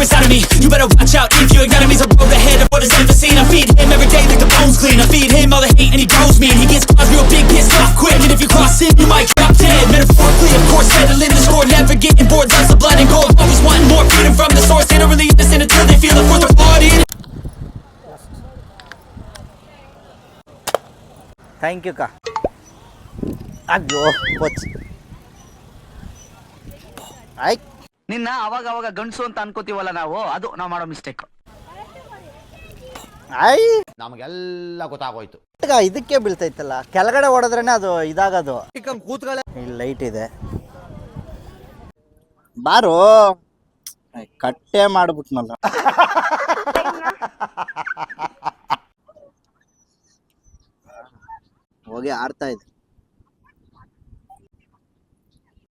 inside of me. You better watch out if your enemy's a road ahead of what is ever seen. I feed him every day like the bones clean. I feed him all the hate and he grows me. And he gets claws real big, pissed off quick. And if you cross him, you might drop dead. Metaphorically, of course, settling the score. Never getting bored, lots of blood and gore. Always wanting more, feeding from the source. They don't really understand until they feel it for the party. Thank you ಕಾ. ಅಯ್ಯೋ coach ಆಯ್ತು. ನಿನ್ನ ಅವಾಗ ಅವಾಗ ಗಂಡಸು ಅಂತ ಅನ್ಕೋತೀವಲ್ಲ ನಾವು, ಅದು ನಾವು ಮಾಡೋ ಮಿಸ್ಟೇಕ್. ಆಯ್ ನಮಗೆಲ್ಲ ಗೊತ್ತಾಗೋಯ್ತು. ಇದಕ್ಕೆ ಬೀಳ್ತೈತಲ್ಲ, ಕೆಳಗಡೆ ಹೊಡೆದ್ರೇನೆ ಅದು ಇದಾಗೋದು. ಇಲ್ಲಿ ಲೈಟ್ ಇದೆ, ಬಾರು ಕಟ್ಟೆ ಮಾಡ್ಬಿಟ್ನಲ್ಲ. ಹೋಗಿ ಆಡ್ತಾ ಇದೆ.